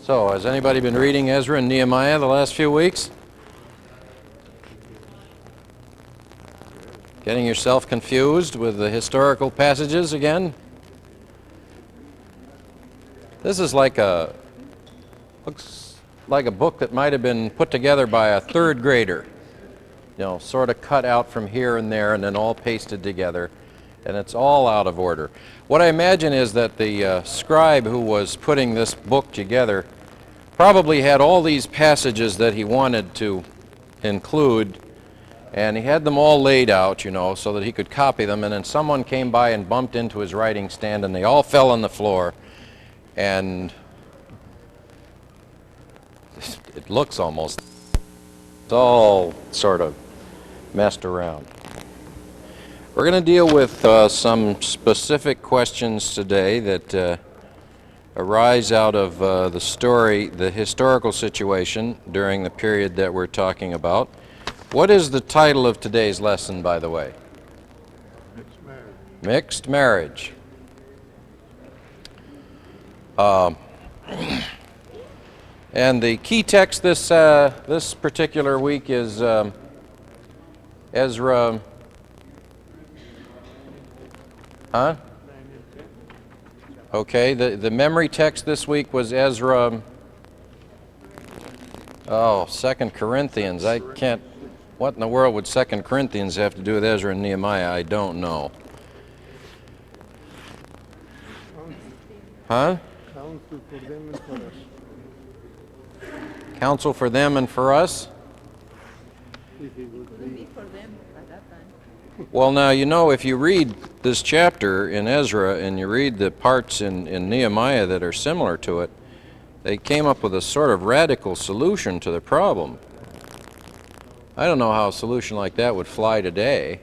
So, has anybody been reading Ezra and Nehemiah the last few weeks? Getting yourself confused with the historical passages again? This is looks like a book that might have been put together by a third grader. You know, sort of cut out from here and there and then all pasted together, and it's all out of order. What I imagine is that the scribe who was putting this book together probably had all these passages that he wanted to include, and he had them all laid out, you know, so that he could copy them, and then someone came by and bumped into his writing stand and they all fell on the floor, and it looks almost, it's all sort of messed around. We're going to deal with some specific questions today that arise out of the historical situation during the period that we're talking about. What is the title of today's lesson, by the way? Mixed marriage. Mixed marriage. And the key text this particular week is Ezra. Huh? Okay, the memory text this week was Ezra. 2 Corinthians. I can't. What in the world would 2 Corinthians have to do with Ezra and Nehemiah? I don't know. Huh? Counsel for them and for us. Counsel for them and for us? If it would be for them at that time. Well, now, you know, if you read this chapter in Ezra and you read the parts in Nehemiah that are similar to it, they came up with a sort of radical solution to the problem. I don't know how a solution like that would fly today.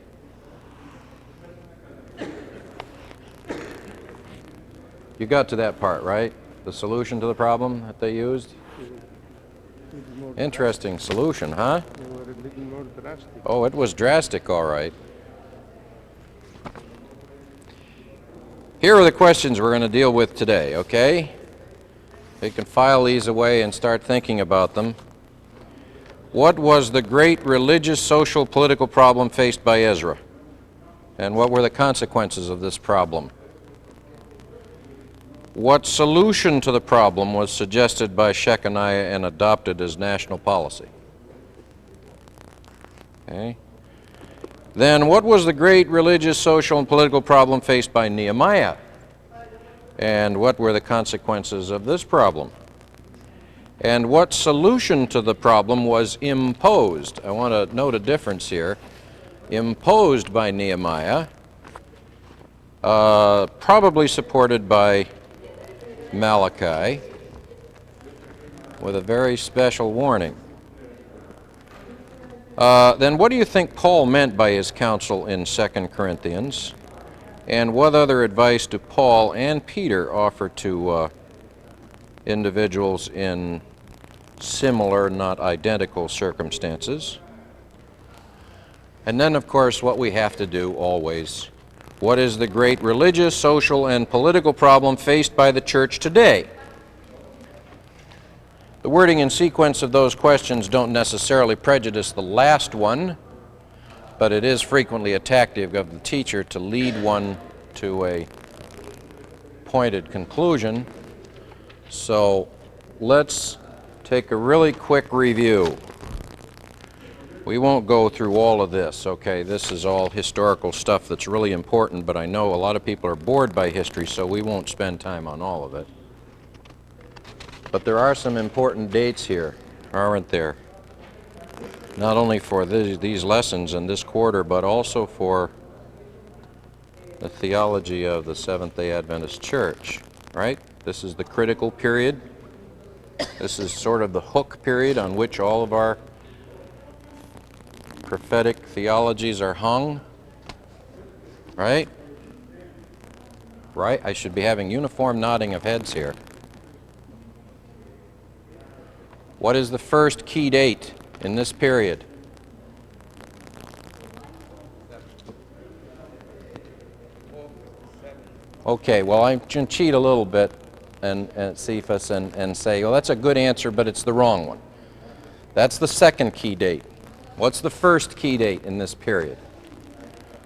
You got to that part, right? The solution to the problem that they used? more Interesting solution, huh? They were a little more drastic. Oh, it was drastic, all right. Here are the questions we're going to deal with today, okay? You can file these away and start thinking about them. What was the great religious, social, political problem faced by Ezra? And what were the consequences of this problem? What solution to the problem was suggested by Shechaniah and adopted as national policy? Okay. Then what was the great religious, social, and political problem faced by Nehemiah? And what were the consequences of this problem? And what solution to the problem was imposed? I want to note a difference here. Imposed by Nehemiah, probably supported by Malachi, with a very special warning. Then what do you think Paul meant by his counsel in 2 Corinthians? And what other advice do Paul and Peter offer to individuals in similar, not identical circumstances? And then, of course, what we have to do always. What is the great religious, social, and political problem faced by the church today? The wording and sequence of those questions don't necessarily prejudice the last one, but it is frequently a tactic of the teacher to lead one to a pointed conclusion. So let's take a really quick review. We won't go through all of this, okay? This is all historical stuff that's really important, but I know a lot of people are bored by history, so we won't spend time on all of it. But there are some important dates here, aren't there? Not only for these lessons in this quarter, but also for the theology of the Seventh-day Adventist Church, right? This is the critical period. This is sort of the hook period on which all of our prophetic theologies are hung, right? Right? I should be having uniform nodding of heads here. What is the first key date in this period? Okay, well, I can cheat a little bit. and Cephas and say, well, that's a good answer, but it's the wrong one. That's the second key date. What's the first key date in this period?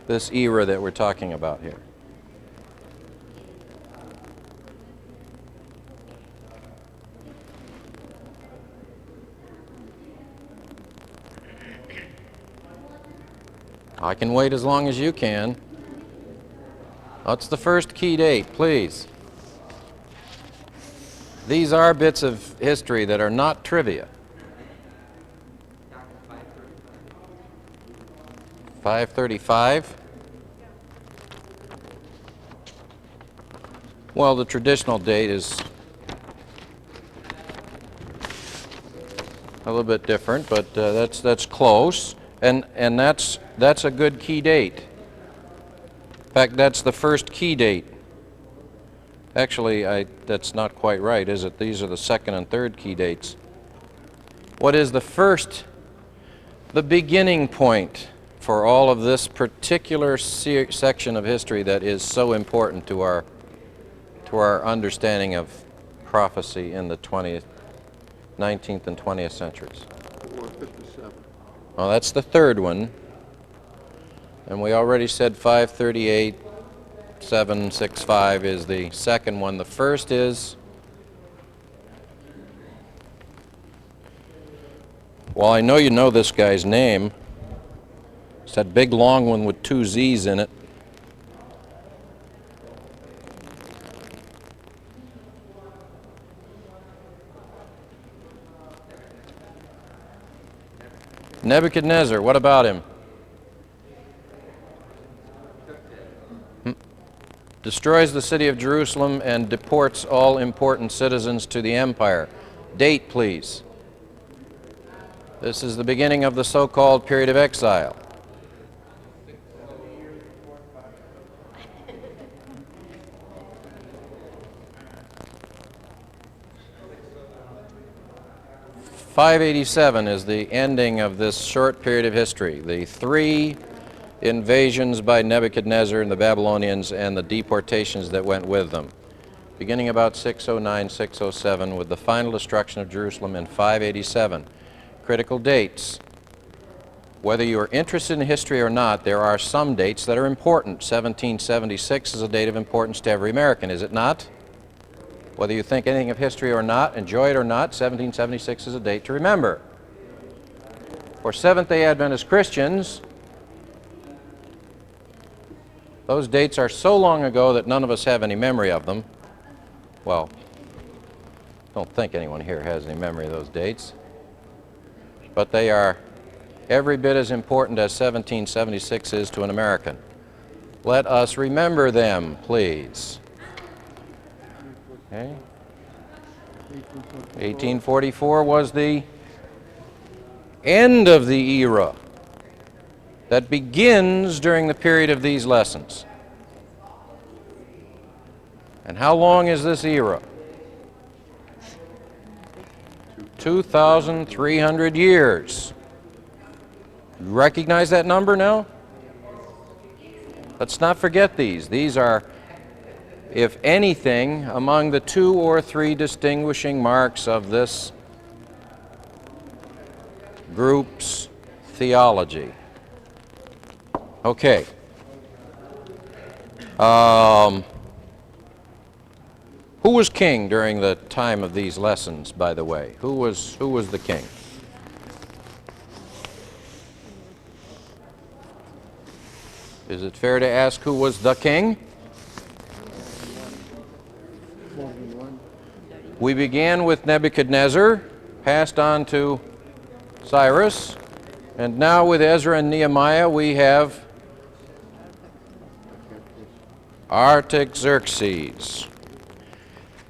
This era that we're talking about here. I can wait as long as you can. What's the first key date, please? These are bits of history that are not trivia. 535. Well, the traditional date is a little bit different, but that's close, and that's a good key date. In fact, that's the first key date. Actually, that's not quite right, is it? These are the second and third key dates. What is the first, the beginning point for all of this particular section of history that is so important to our understanding of prophecy in the 19th and 20th centuries? 457. Well, that's the third one. And we already said 538, 765 is the second one. The first is, well, I know you know this guy's name. It's that big long one with two Z's in it. Nebuchadnezzar, what about him? Destroys the city of Jerusalem and deports all important citizens to the empire. Date, please. This is the beginning of the so-called period of exile. .587 is the ending of this short period of history. The three invasions by Nebuchadnezzar and the Babylonians and the deportations that went with them. Beginning about 609, 607, with the final destruction of Jerusalem in 587. Critical dates. Whether you are interested in history or not, there are some dates that are important. 1776 is a date of importance to every American, is it not? Whether you think anything of history or not, enjoy it or not, 1776 is a date to remember. For Seventh-day Adventist Christians, those dates are so long ago that none of us have any memory of them. Well, I don't think anyone here has any memory of those dates. But they are every bit as important as 1776 is to an American. Let us remember them, please. Okay. 1844 was the end of the era that begins during the period of these lessons. And how long is this era? 2,300 years. You recognize that number now? Let's not forget these. These are, if anything, among the 2 or 3 distinguishing marks of this group's theology. Okay. Who was king during the time of these lessons, by the way? Who was the king? Is it fair to ask who was the king? We began with Nebuchadnezzar, passed on to Cyrus, and now with Ezra and Nehemiah we have Artaxerxes.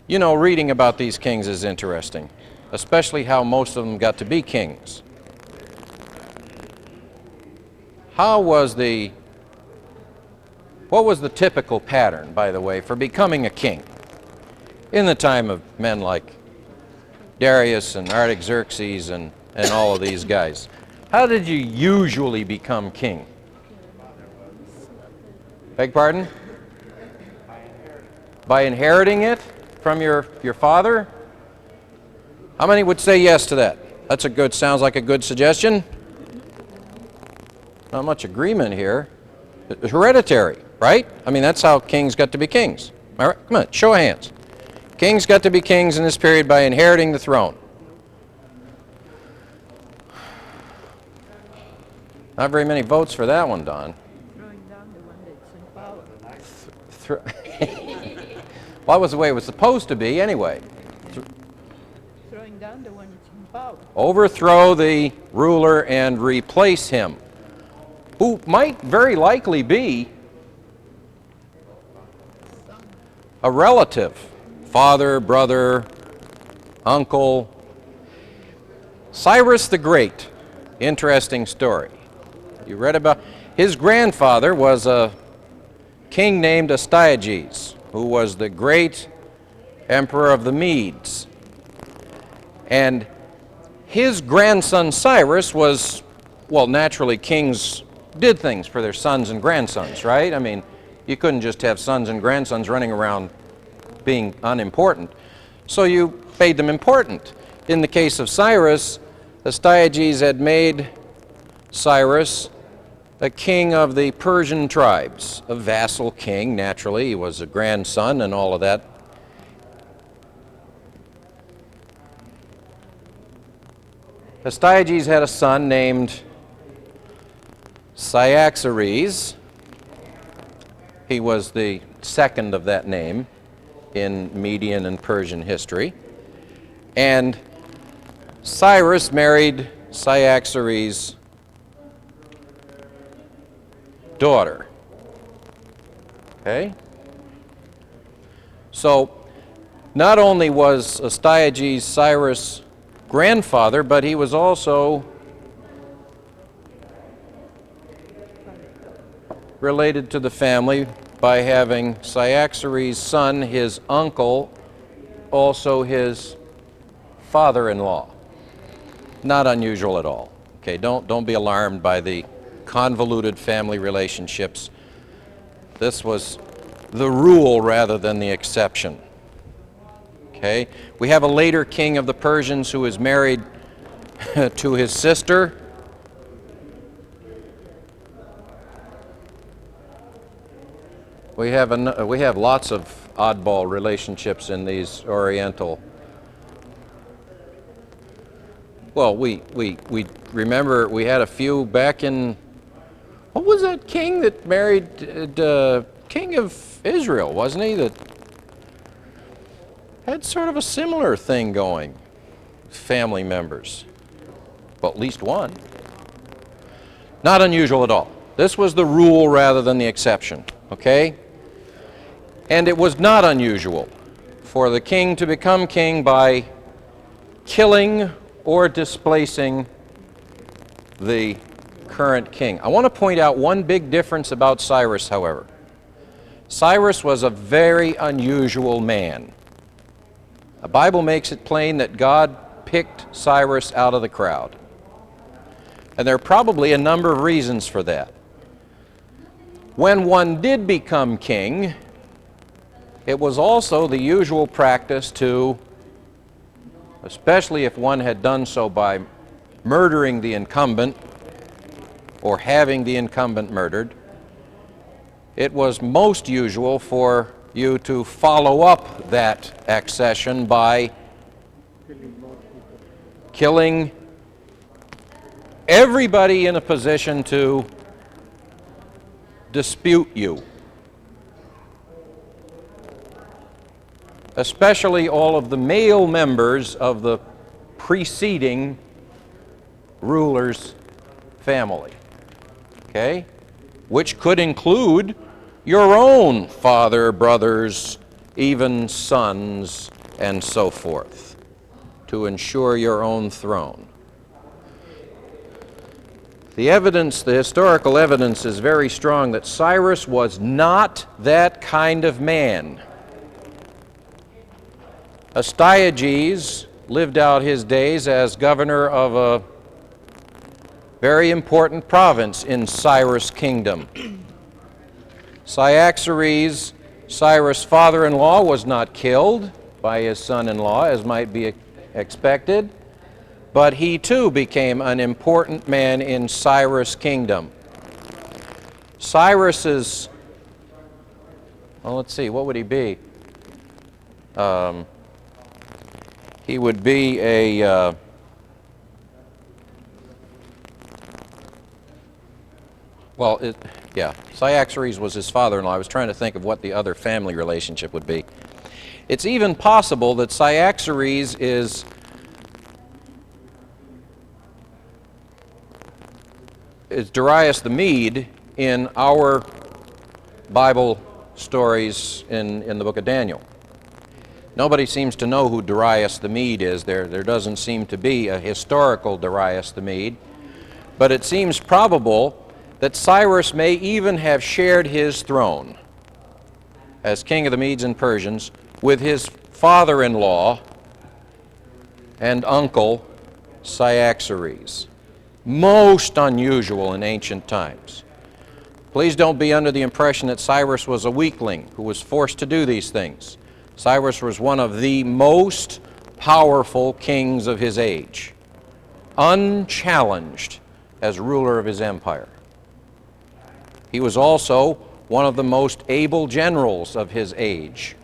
You know, reading about these kings is interesting, especially how most of them got to be kings. What was the typical pattern, by the way, for becoming a king in the time of men like Darius and Artaxerxes and all of these guys? How did you usually become king? Beg pardon? By inheriting it? from your father? How many would say yes to that? Sounds like a good suggestion. Not much agreement here. Hereditary, right? I mean, that's how kings got to be kings. All right, come on, show of hands. Kings got to be kings in this period by inheriting the throne. Not very many votes for that one, Don. Throwing down the one that's in power. Well, that was the way it was supposed to be anyway. Throwing down the one that's in power. Overthrow the ruler and replace him, who might very likely be a relative, father, brother, uncle. Cyrus the Great, interesting story. You read about his grandfather was a king named Astyages, who was the great emperor of the Medes. And his grandson Cyrus was, well, naturally kings did things for their sons and grandsons, right? I mean, you couldn't just have sons and grandsons running around being unimportant. So you made them important. In the case of Cyrus, Astyages had made Cyrus a king of the Persian tribes, a vassal king, naturally. He was a grandson and all of that. Astyages had a son named Cyaxares. He was the second of that name in Median and Persian history. And Cyrus married Cyaxares' daughter. Okay? So, not only was Astyages Cyrus' grandfather, but he was also related to the family by having Cyaxares' son, his uncle, also his father-in-law. Not unusual at all. Okay, don't be alarmed by the convoluted family relationships. This was the rule rather than the exception. Okay, we have a later king of the Persians who is married to his sister. We have lots of oddball relationships in these Oriental. Well, we remember we had a few back in. What was that king that married the king of Israel? Wasn't he that had sort of a similar thing going? Family members, well, at least one. Not unusual at all. This was the rule rather than the exception. Okay. And it was not unusual for the king to become king by killing or displacing the current king. I want to point out one big difference about Cyrus, however. Cyrus was a very unusual man. The Bible makes it plain that God picked Cyrus out of the crowd. And there are probably a number of reasons for that. When one did become king, it was also the usual practice to, especially if one had done so by murdering the incumbent or having the incumbent murdered, it was most usual for you to follow up that accession by killing everybody in a position to dispute you, especially all of the male members of the preceding ruler's family, okay? Which could include your own father, brothers, even sons, and so forth, to ensure your own throne. The historical evidence is very strong that Cyrus was not that kind of man. Astyages lived out his days as governor of a very important province in Cyrus' kingdom. Cyaxares, Cyrus' father-in-law, was not killed. by his son-in-law, as might be expected, but he too became an important man in Cyrus' kingdom. Cyrus's, well, let's see, what would he be? He would be a Cyaxares was his father-in-law. I was trying to think of what the other family relationship would be. It's even possible that Cyaxares is Darius the Mede in our Bible stories in the book of Daniel. Nobody seems to know who Darius the Mede is. There doesn't seem to be a historical Darius the Mede, but it seems probable that Cyrus may even have shared his throne as king of the Medes and Persians with his father-in-law and uncle Cyaxares. Most unusual in ancient times. Please don't be under the impression that Cyrus was a weakling who was forced to do these things. Cyrus was one of the most powerful kings of his age, unchallenged as ruler of his empire. He was also one of the most able generals of his age.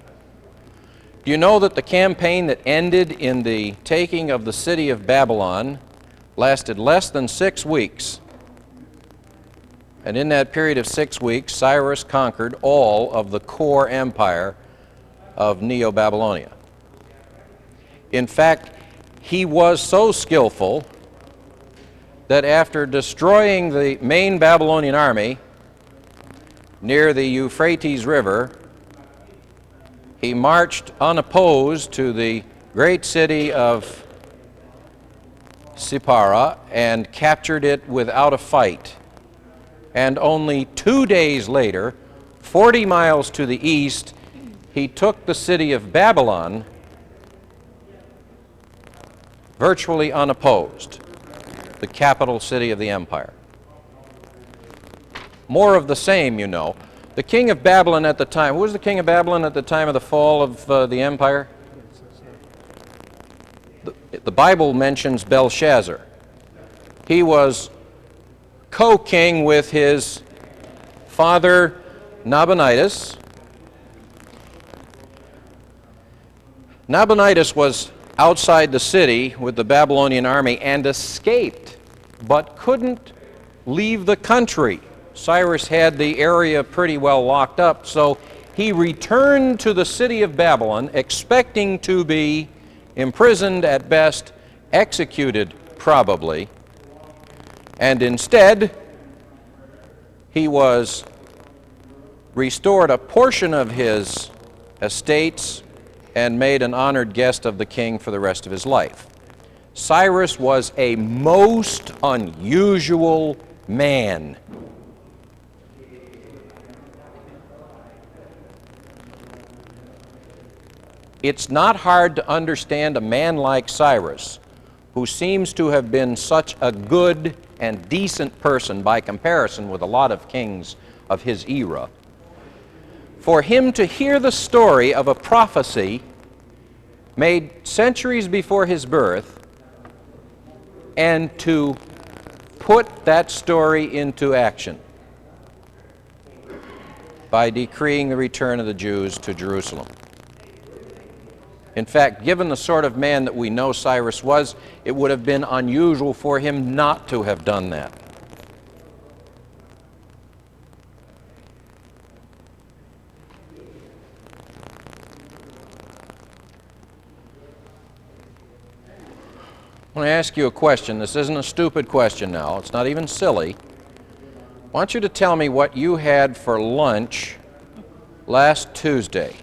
Do you know that the campaign that ended in the taking of the city of Babylon lasted less than 6 weeks? And in that period of 6 weeks, Cyrus conquered all of the core empire of Neo-Babylonia. In fact, he was so skillful that after destroying the main Babylonian army near the Euphrates River, he marched unopposed to the great city of Sippara and captured it without a fight. And only 2 days later, 40 miles to the east, he took the city of Babylon virtually unopposed, the capital city of the empire. More of the same, you know. The king of Babylon at the time, who was the king of Babylon at the time of the fall of the empire? The Bible mentions Belshazzar. He was co-king with his father Nabonidus. Nabonidus was outside the city with the Babylonian army and escaped, but couldn't leave the country. Cyrus had the area pretty well locked up, so he returned to the city of Babylon, expecting to be imprisoned at best, executed probably, and instead he was restored a portion of his estates and made an honored guest of the king for the rest of his life. Cyrus was a most unusual man. It's not hard to understand a man like Cyrus, who seems to have been such a good and decent person by comparison with a lot of kings of his era, for him to hear the story of a prophecy made centuries before his birth and to put that story into action by decreeing the return of the Jews to Jerusalem. In fact, given the sort of man that we know Cyrus was, it would have been unusual for him not to have done that. I want to ask you a question. This isn't a stupid question now. It's not even silly. I want you to tell me what you had for lunch last Tuesday.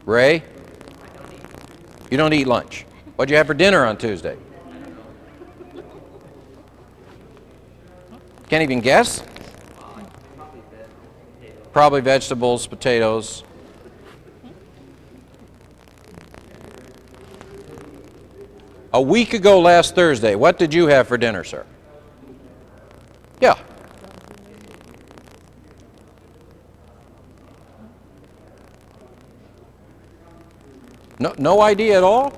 Ray? You don't eat lunch. What'd you have for dinner on Tuesday? Can't even guess? Probably vegetables, potatoes. A week ago last Thursday, what did you have for dinner, sir? Yeah. No idea at all?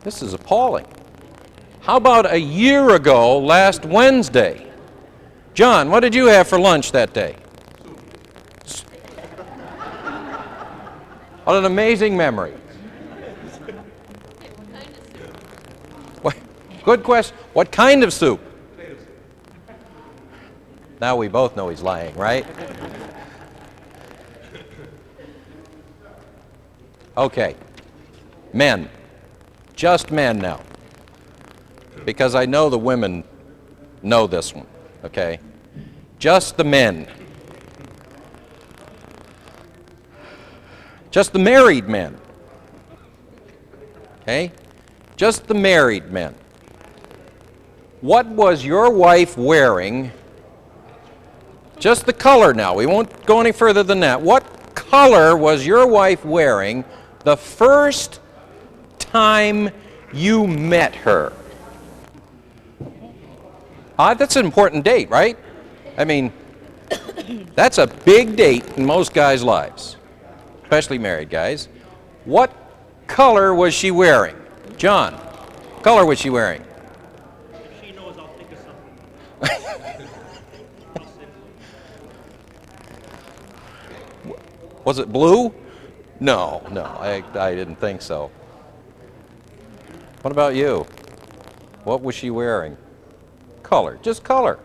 This is appalling. How about a year ago, last Wednesday? John, what did you have for lunch that day? What an amazing memory. What, good question. What kind of soup? Now we both know he's lying, right? Okay. Men. Just men now. Because I know the women know this one, okay? Just the men. Just the married men. Okay? Just the married men. What was your wife wearing? Just the color now. We won't go any further than that. What color was your wife wearing the first time you met her? That's an important date, right? I mean, that's a big date in most guys' lives, especially married guys. What color was she wearing? John, what color was she wearing? If she knows, I'll think of something. Was it blue? No, I didn't think so. What about you? What was she wearing? Color, just color.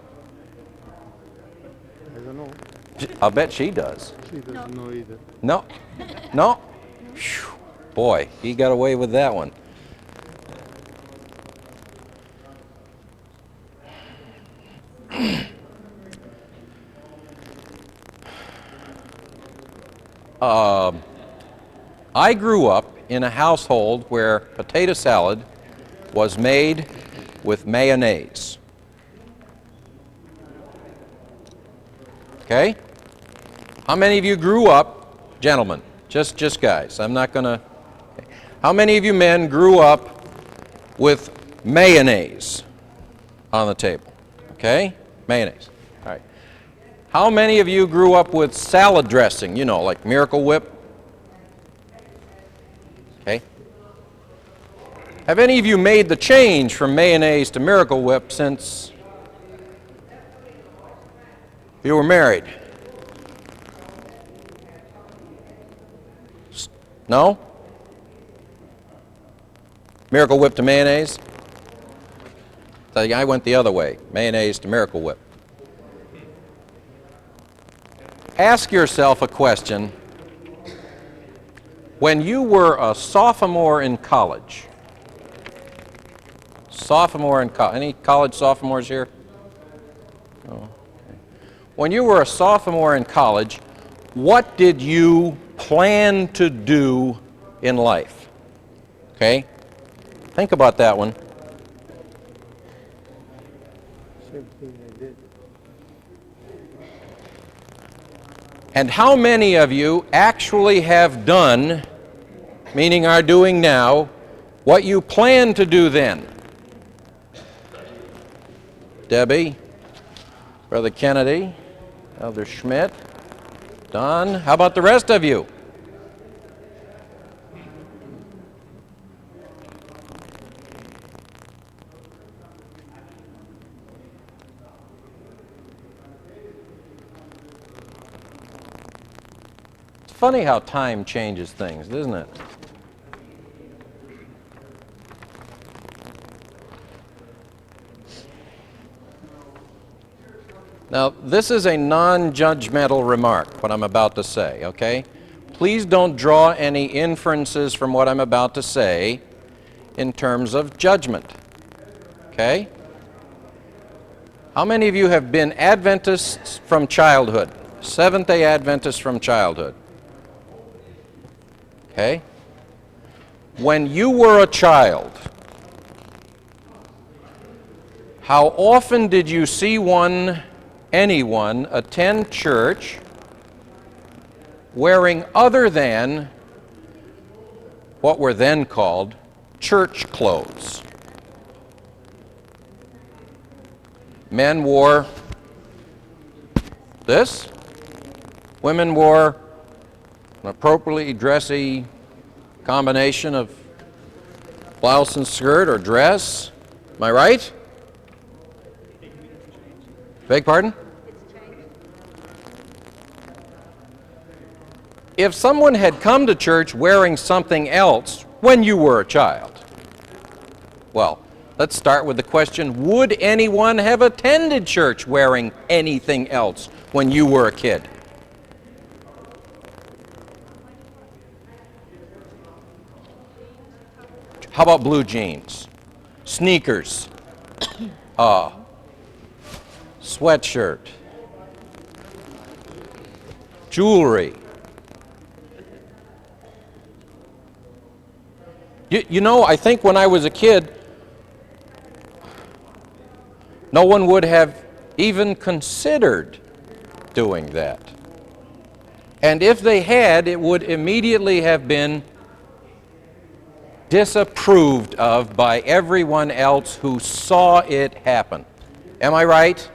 I don't know. I'll bet she does. She doesn't know either. No, no. Phew. Boy, he got away with that one. I grew up in a household where potato salad was made with mayonnaise. Okay? How many of you grew up, gentlemen, just guys, I'm not going to... Okay. How many of you men grew up with mayonnaise on the table? Okay? Mayonnaise. All right. How many of you grew up with salad dressing, you know, like Miracle Whip? Okay? Have any of you made the change from mayonnaise to Miracle Whip since you were married? No? Miracle Whip to mayonnaise? So I went the other way, mayonnaise to Miracle Whip. Ask yourself a question. When you were a sophomore in college, any college sophomores here? Oh, okay. When you were a sophomore in college, what did you plan to do in life? Okay? Think about that one. Same thing I did. And how many of you actually have done, meaning are doing now, what you planned to do then? Debbie, Brother Kennedy, Elder Schmidt, Don, how about the rest of you? It's funny how time changes things, isn't it? Now, this is a non-judgmental remark, what I'm about to say, okay? Please don't draw any inferences from what I'm about to say in terms of judgment, okay? How many of you have been Adventists from childhood? Seventh-day Adventists from childhood? Okay? When you were a child, how often did you see anyone attend church wearing other than what were then called church clothes? Men wore This? Women wore an appropriately dressy combination of blouse and skirt or dress. Am I right? Beg pardon? If someone had come to church wearing something else when you were a child, well, let's start with the question, would anyone have attended church wearing anything else when you were a kid? How about blue jeans, sneakers, sweatshirt, jewelry? You know, I think when I was a kid, no one would have even considered doing that. And if they had, it would immediately have been disapproved of by everyone else who saw it happen. Am I right?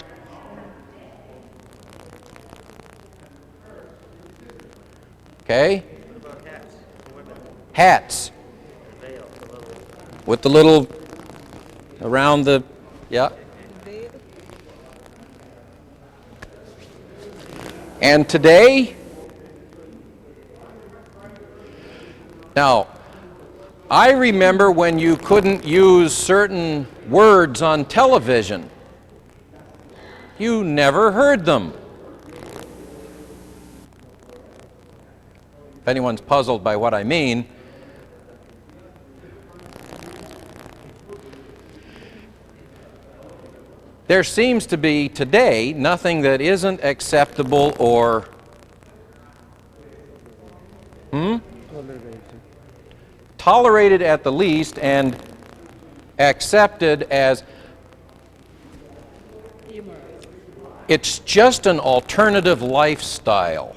Okay? Hats. With the little around the, yeah. And today, now, I remember when you couldn't use certain words on television. You never heard them. If anyone's puzzled by what I mean, there seems to be today nothing that isn't acceptable or tolerated at the least and accepted as it's just an alternative lifestyle.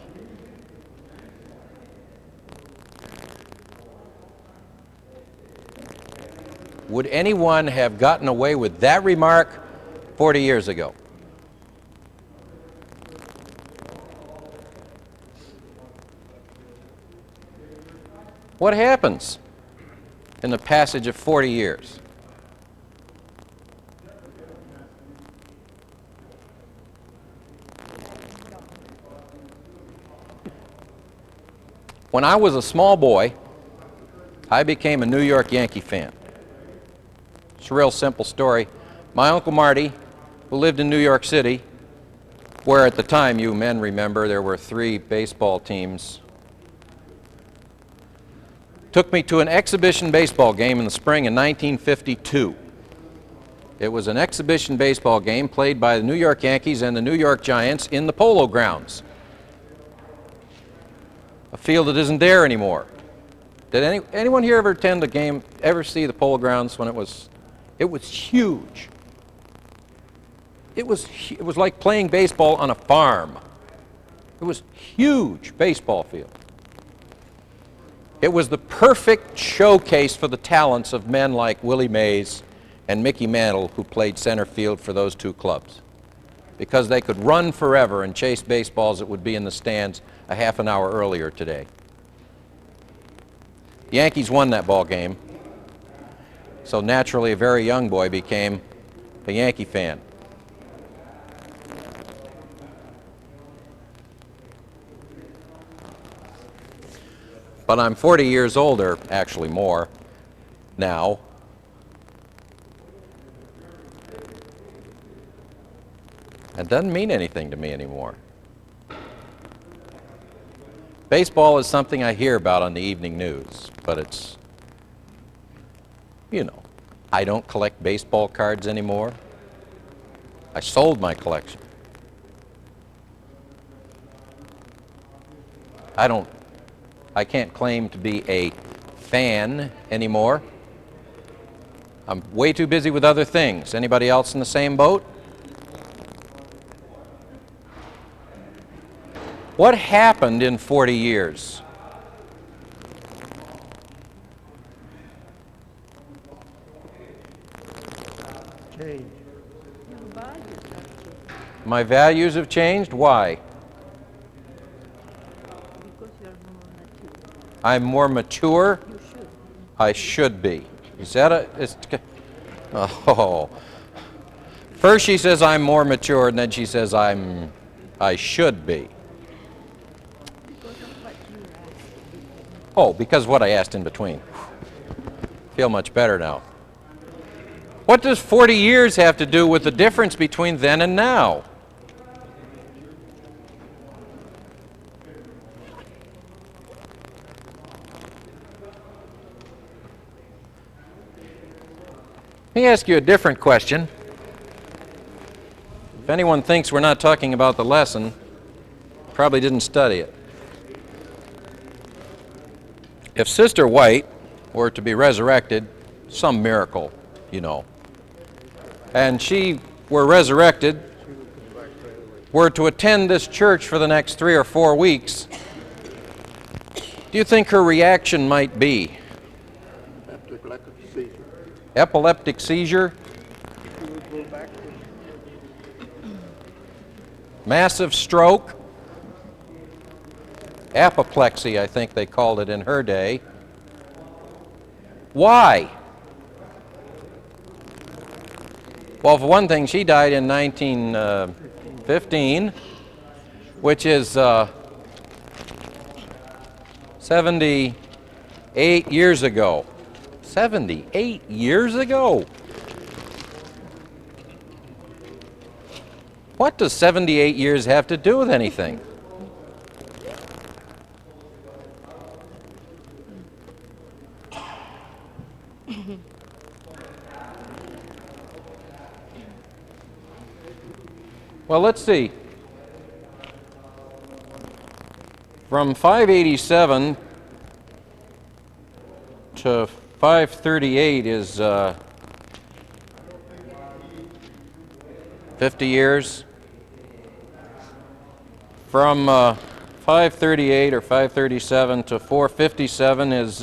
Would anyone have gotten away with that remark 40 years ago? What happens in the passage of 40 years? When I was a small boy, I became a New York Yankee fan. It's a real simple story. My Uncle Marty, who lived in New York City, where at the time, you men remember, there were 3 baseball teams, took me to an exhibition baseball game in the spring in 1952. It was an exhibition baseball game played by the New York Yankees and the New York Giants in the Polo Grounds, a field that isn't there anymore. Did anyone here ever attend a game, ever see the Polo Grounds when it was huge? It was like playing baseball on a farm. It was huge baseball field. It was the perfect showcase for the talents of men like Willie Mays and Mickey Mantle, who played center field for those 2 clubs, because they could run forever and chase baseballs that would be in the stands a half an hour earlier today. The Yankees won that ball game, so naturally a very young boy became a Yankee fan. But I'm 40 years older, actually more, now. It doesn't mean anything to me anymore. Baseball is something I hear about on the evening news, but it's, I don't collect baseball cards anymore. I sold my collection. I can't claim to be a fan anymore. I'm way too busy with other things. Anybody else in the same boat? What happened in 40 years? Change. Your values have changed. My values have changed. Why? I'm more mature. You should. I should be. Is that oh. First she says I'm more mature, and then she says I should be. Because of what you asked. Oh, because what I asked in between. Feel much better now. What does 40 years have to do with the difference between then and now? Let me ask you a different question. If anyone thinks we're not talking about the lesson, probably didn't study it. If Sister White were to be resurrected, some miracle, you know, and she were resurrected, were to attend this church for the next 3 or 4 weeks, do you think her reaction might be? Epileptic seizure? Massive stroke? Apoplexy, I think they called it in her day. Why? Well, for one thing, she died in 1915, which is 78 years ago. 78 years ago. What does 78 years have to do with anything? Well, let's see. From 587 to 538 is 50 years. From 538 or 537 to 457 is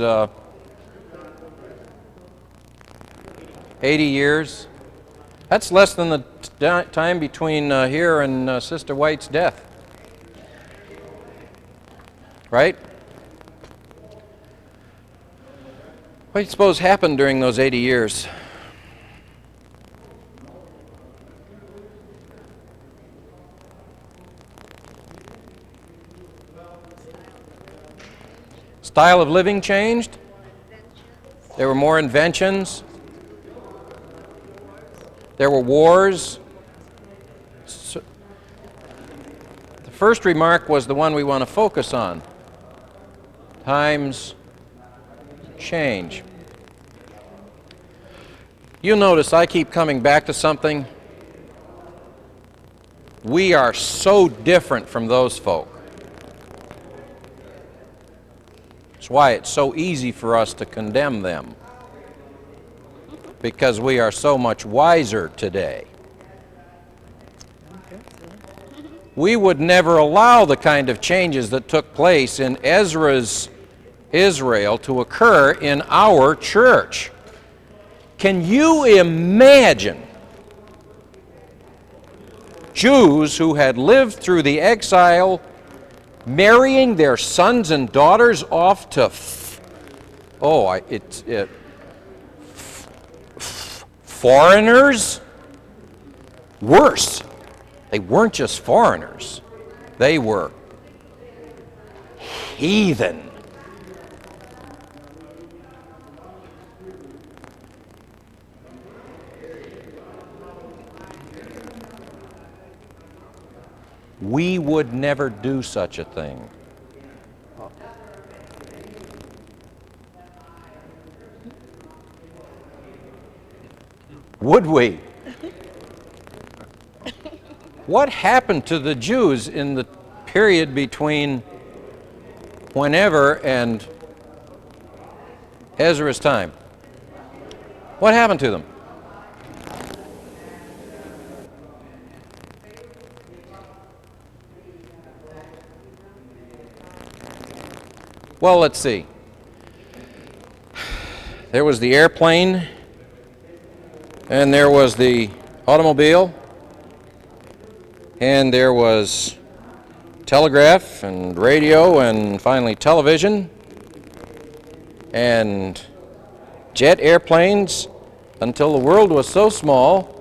80 years. That's less than the time between here and Sister White's death. Right? What do you suppose happened during those 80 years? Style of living changed? There were more inventions. There were wars. So, the first remark was the one we want to focus on. Times change. You'll notice I keep coming back to something. We are so different from those folk. That's why it's so easy for us to condemn them, because we are so much wiser today. We would never allow the kind of changes that took place in Ezra's Israel to occur in our church. Can you imagine Jews who had lived through the exile marrying their sons and daughters off to foreigners? Worse, they weren't just foreigners, they were heathen. We would never do such a thing. Would we? What happened to the Jews in the period between whenever and Ezra's time? What happened to them? Well, let's see. There was the airplane, and there was the automobile, and there was telegraph and radio and finally television. and jet airplanes until the world was so small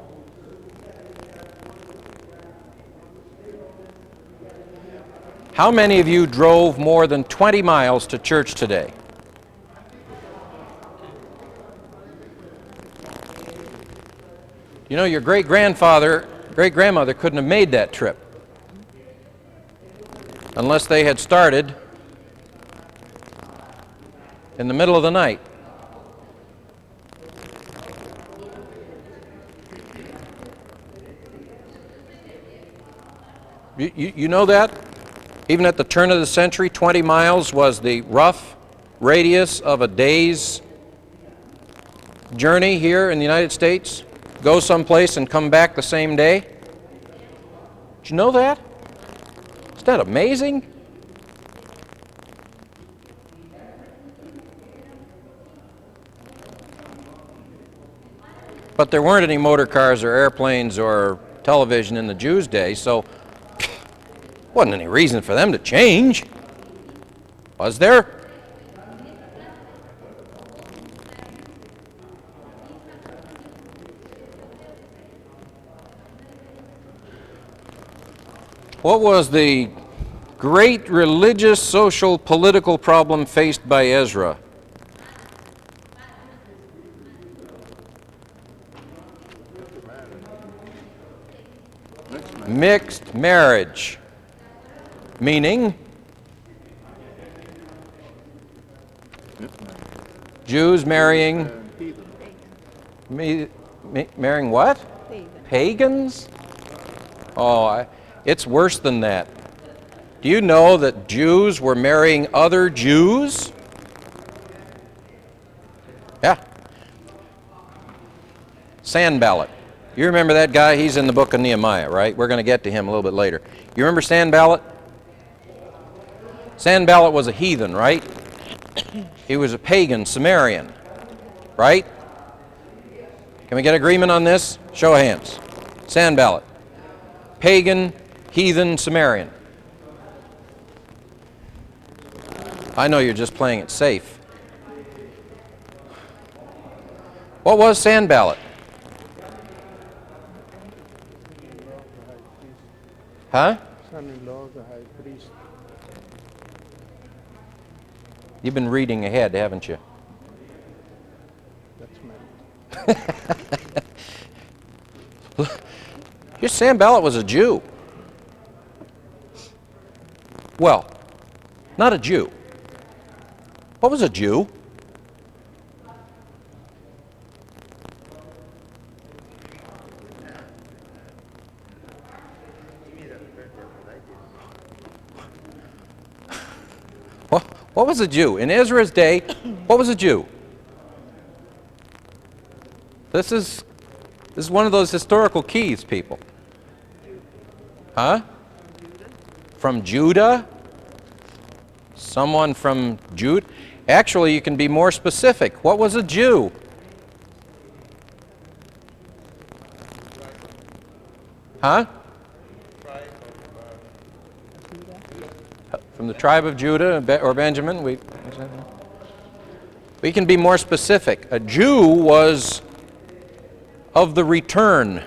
How many of you drove more than 20 miles to church today? You know, your great-grandmother couldn't have made that trip unless they had started in the middle of the night. You know that? Even at the turn of the century, 20 miles was the rough radius of a day's journey here in the United States. Go someplace and come back the same day. Did you know that? Isn't that amazing? But there weren't any motor cars or airplanes or television in the Jews' day, so wasn't any reason for them to change, was there? What was the great religious, social, political problem faced by Ezra? Mixed marriage. Meaning, Jews marrying, marrying what? Pagans? Oh, it's worse than that. Do you know that Jews were marrying other Jews? Yeah. Sanballat. You remember that guy? He's in the book of Nehemiah, right? We're going to get to him a little bit later. You remember Sanballat? Sanballat was a heathen, right? He was a pagan Sumerian, right? Can we get agreement on this? Show of hands. Sanballat. Pagan, heathen Sumerian. I know you're just playing it safe. What was Sanballat? Huh? Son-in-law of the high priest. You've been reading ahead, haven't you? That's my. Your Sanballat was a Jew. Well, not a Jew. What was a Jew? What was a Jew? In Ezra's day, what was a Jew? This is one of those historical keys, people. Huh? From Judah? Someone from Judah? Actually, you can be more specific. What was a Jew? Huh? From the tribe of Judah or Benjamin. We can be more specific. A Jew was of the return.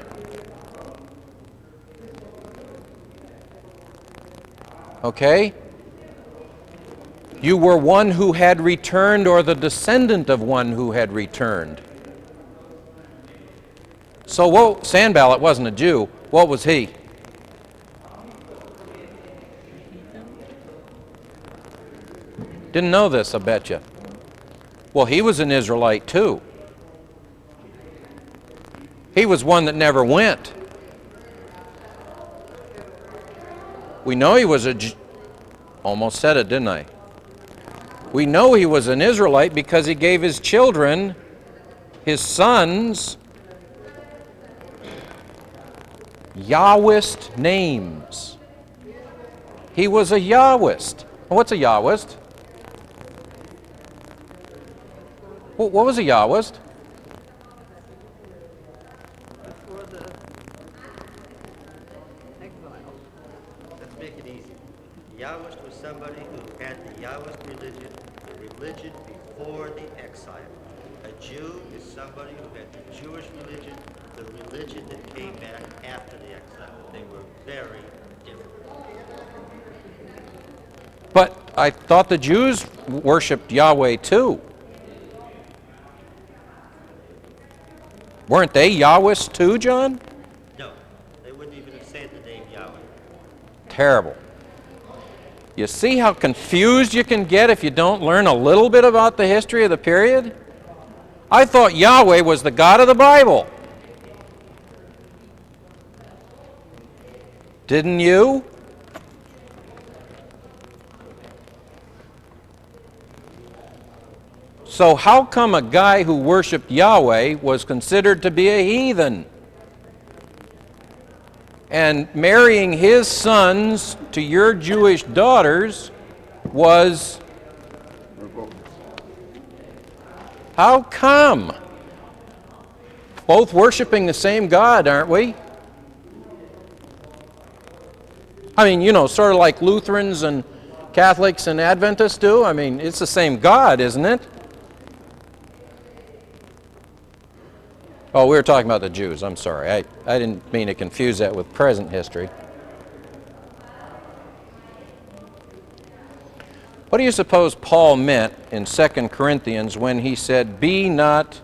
Okay? You were one who had returned or the descendant of one who had returned. So Sanballat wasn't a Jew. What was he? Didn't know this, I bet you. Well, he was an Israelite too. He was one that never went. We know he was almost said it, didn't I? We know he was an Israelite because he gave his children, his sons, Yahwist names. He was a Yahwist. What's a Yahwist? What was a Yahwist? For the exile. Let's make it easy. Yahwist was somebody who had the Yahwist religion, religion before the exile. A Jew is somebody who had the Jewish religion, the religion that came back after the exile. They were very different. But I thought the Jews worshipped Yahweh too. Weren't they Yahwists too, John? No, they wouldn't even have said the name Yahweh. Terrible. You see how confused you can get if you don't learn a little bit about the history of the period? I thought Yahweh was the God of the Bible. Didn't you? So how come a guy who worshiped Yahweh was considered to be a heathen? And marrying his sons to your Jewish daughters was... How come? Both worshiping the same God, aren't we? I mean, you know, sort of like Lutherans and Catholics and Adventists do. I mean, it's the same God, isn't it? Oh, we were talking about the Jews. I'm sorry. I didn't mean to confuse that with present history. What do you suppose Paul meant in 2 Corinthians when he said, be not...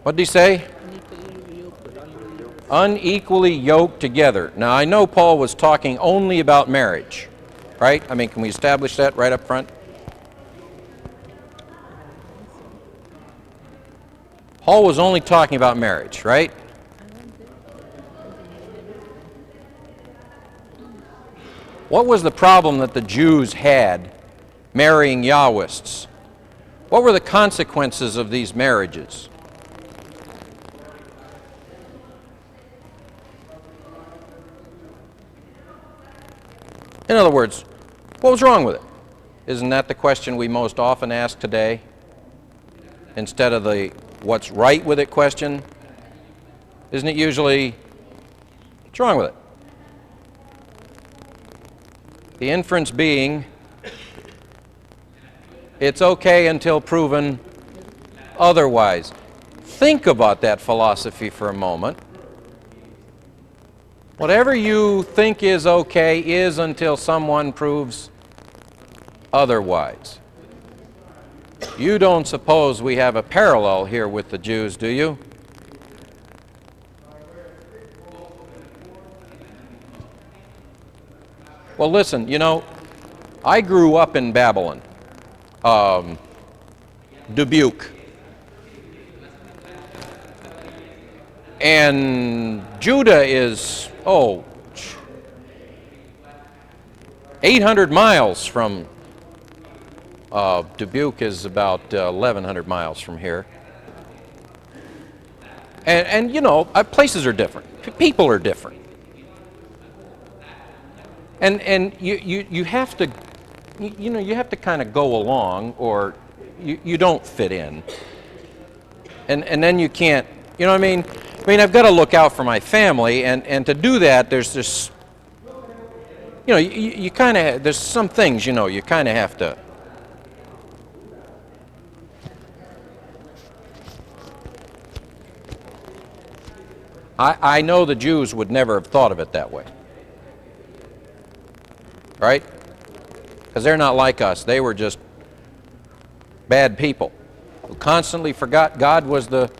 What did he say? Unequally yoked together. Now, I know Paul was talking only about marriage, right? I mean, can we establish that right up front? Paul was only talking about marriage, right? What was the problem that the Jews had marrying Yahwists? What were the consequences of these marriages? In other words, what was wrong with it? Isn't that the question we most often ask today? Instead of the what's right with it question? Isn't it usually, what's wrong with it? The inference being, it's okay until proven otherwise. Think about that philosophy for a moment. Whatever you think is okay is until someone proves otherwise. You don't suppose we have a parallel here with the Jews, do you? Well, listen, you know, I grew up in Babylon, Dubuque. And Judah is, 800 miles from Dubuque is about 1,100 miles from here. And you know, places are different. People are different. And you have to, you know, you have to kind of go along or you don't fit in. And then you can't, you know what I mean? I mean, I've got to look out for my family, and to do that, there's this, you know, you kind of, there's some things, you know, you kind of have to. I know the Jews would never have thought of it that way. Right? Because they're not like us. They were just bad people who constantly forgot God was the...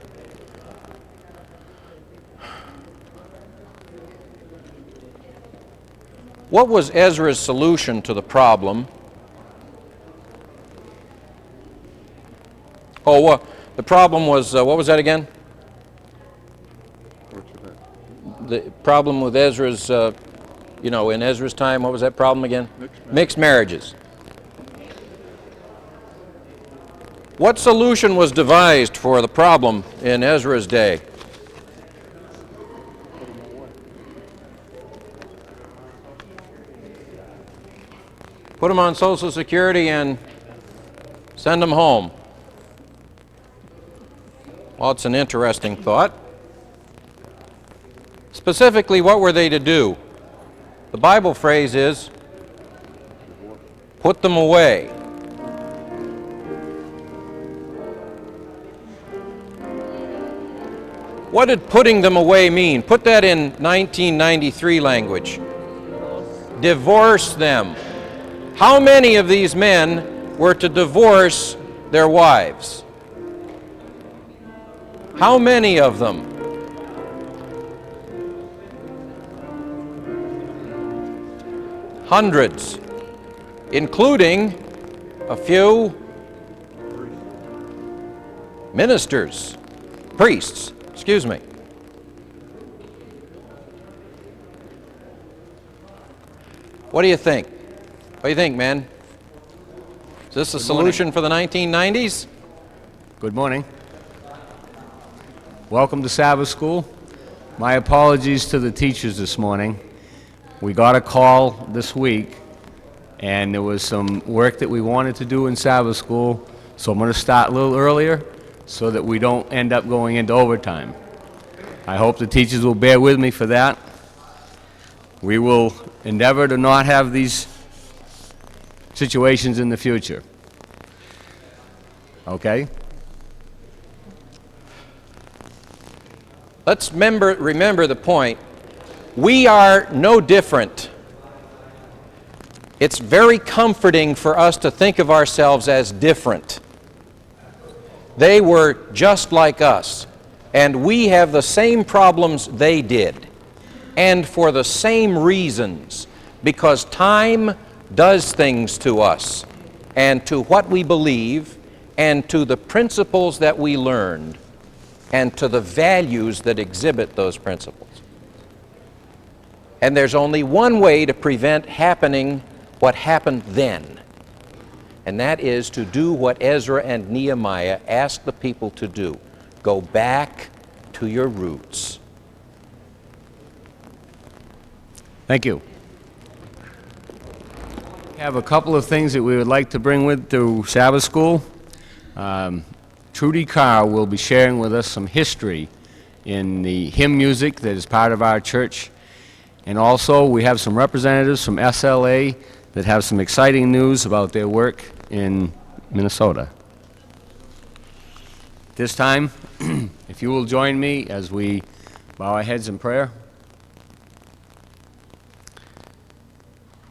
What was Ezra's solution to the problem? Oh, well, the problem was, what was that again? The problem with Ezra's, you know, in Ezra's time, what was that problem again? Mixed marriages. What solution was devised for the problem in Ezra's day? Put them on Social Security and send them home. Well, it's an interesting thought. Specifically, what were they to do? The Bible phrase is Put them away. What did putting them away mean? Put that in 1993 language. Divorce them. How many of these men were to divorce their wives? How many of them? Hundreds, including a few ministers, priests, excuse me. What do you think? What do you think, man? Is this a solution for the 1990s? Good morning. Welcome to Sabbath School. My apologies to the teachers this morning. We got a call this week, and there was some work that we wanted to do in Sabbath School, so I'm going to start a little earlier so that we don't end up going into overtime. I hope the teachers will bear with me for that. We will endeavor to not have these situations in the future. Okay? Let's remember the point. We are no different. It's very comforting for us to think of ourselves as different. They were just like us, and we have the same problems they did, and for the same reasons, because time does things to us, and to what we believe, and to the principles that we learned, and to the values that exhibit those principles. And there's only one way to prevent happening what happened then, and that is to do what Ezra and Nehemiah asked the people to do. Go back to your roots. Thank you. We have a couple of things that we would like to bring with to Sabbath School. Trudy Carr will be sharing with us some history in the hymn music that is part of our church. And also, we have some representatives from SLA that have some exciting news about their work in Minnesota. This time, if you will join me as we bow our heads in prayer.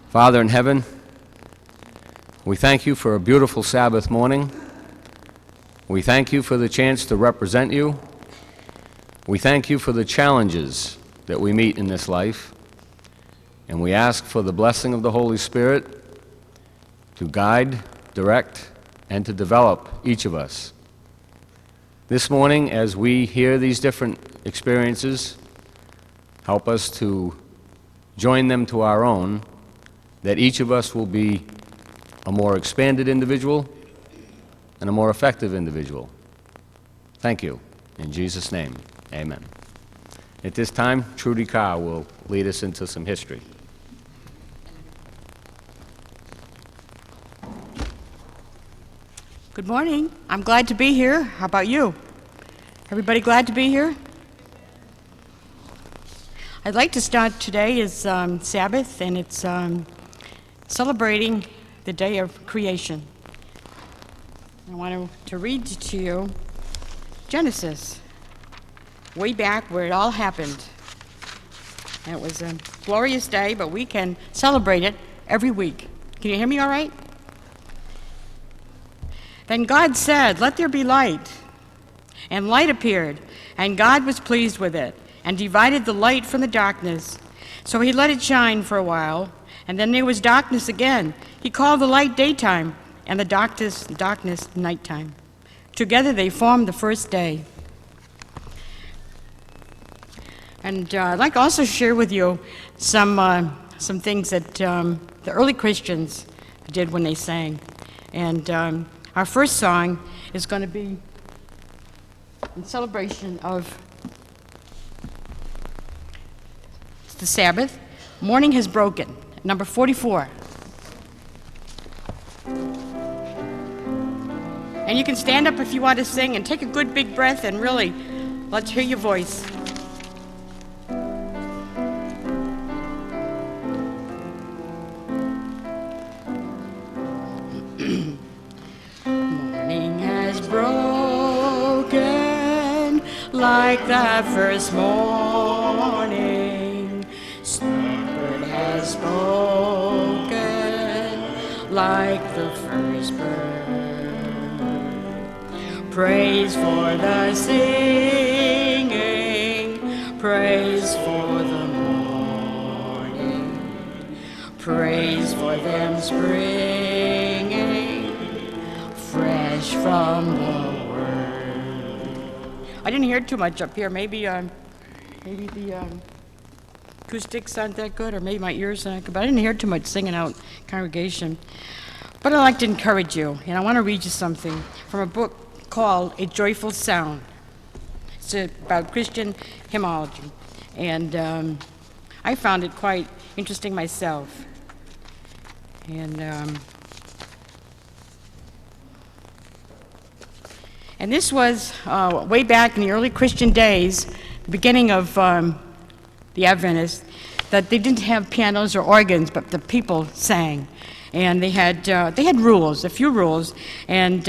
Father in heaven, we thank you for a beautiful Sabbath morning. We thank you for the chance to represent you. We thank you for the challenges that we meet in this life. And we ask for the blessing of the Holy Spirit to guide, direct, and to develop each of us. This morning, as we hear these different experiences, help us to join them to our own, that each of us will be a more expanded individual and a more effective individual. Thank you. In Jesus' name, amen. At this time, Trudy Carr will lead us into some history. Good morning. I'm glad to be here. How about you? Everybody glad to be here? I'd like to start today is Sabbath, and it's celebrating the day of creation. I want to read to you Genesis, way back where it all happened. And it was a glorious day, but we can celebrate it every week. Can you hear me all right? Then God said, "Let there be light." And light appeared, and God was pleased with it, and divided the light from the darkness. So he let it shine for a while, and then there was darkness again. He called the light daytime, and the darkness nighttime. Together they formed the first day. And I'd like to also share with you some things that the early Christians did when they sang. And our first song is going to be in celebration of the Sabbath. Morning has broken, number 44. And you can stand up if you want to sing and take a good big breath and really let's hear your voice. like that first morning. Spirit has spoken like the first bird. Praise for the singing, praise for the morning, praise for them springing fresh from the word. I didn't hear too much up here. Maybe the acoustics aren't that good, or maybe my ears aren't good, but I didn't hear too much singing out congregation. But I'd like to encourage you, and I want to read you something from a book called A Joyful Sound. It's about Christian hymnology, and I found it quite interesting myself. And this was way back in the early Christian days, the beginning of the Adventists, that they didn't have pianos or organs, but the people sang. And they had rules, a few rules, and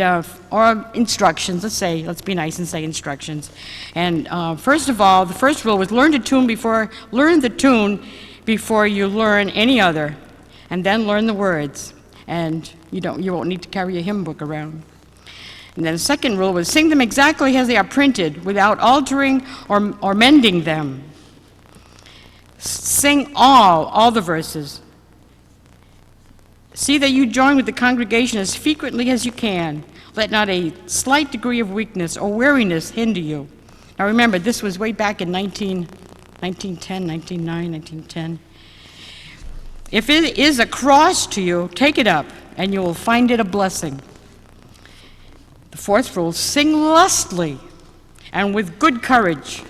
or instructions. Let's be nice and say instructions. And first of all, the first rule was learn the tune before you learn any other, and then learn the words. And you won't need to carry a hymn book around. And then the second rule was sing them exactly as they are printed, without altering or mending them. Sing all the verses. See that you join with the congregation as frequently as you can. Let not a slight degree of weakness or weariness hinder you. Now remember, this was way back in 1910. If it is a cross to you, take it up, and you will find it a blessing. The fourth rule, sing lustily and with good courage.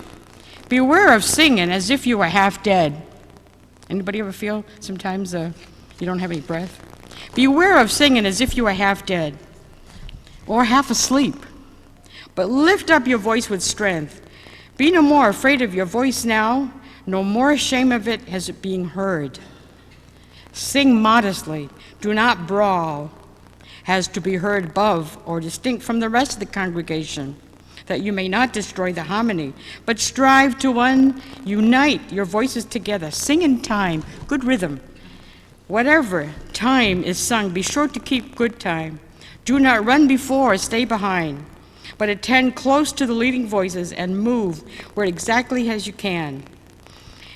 Beware of singing as if you were half dead. Anybody ever feel sometimes you don't have any breath? Beware of singing as if you were half dead or half asleep. But lift up your voice with strength. Be no more afraid of your voice now, no more ashamed of it as it being heard. Sing modestly. Do not brawl, as to be heard above or distinct from the rest of the congregation, that you may not destroy the harmony, but strive to unite your voices together. Sing in time, good rhythm. Whatever time is sung, be sure to keep good time. Do not run before or stay behind, but attend close to the leading voices and move where exactly as you can,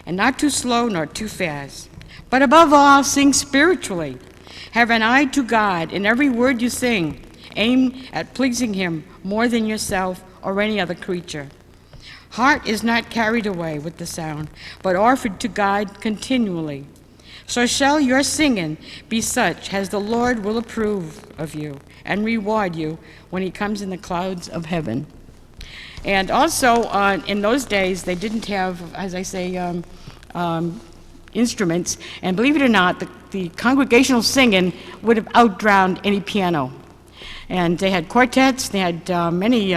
and not too slow nor too fast. But above all, sing spiritually. Have an eye to God in every word you sing. Aim at pleasing Him more than yourself or any other creature. Heart is not carried away with the sound, but offered to God continually. So shall your singing be such as the Lord will approve of you and reward you when He comes in the clouds of heaven. And also, in those days, they didn't have, as I say, instruments. And believe it or not, the congregational singing would have outdrowned any piano. And they had quartets, they had many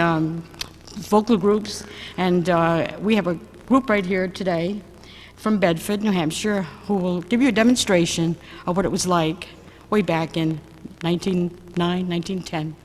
vocal groups, and we have a group right here today from Bedford, New Hampshire, who will give you a demonstration of what it was like way back in 1910.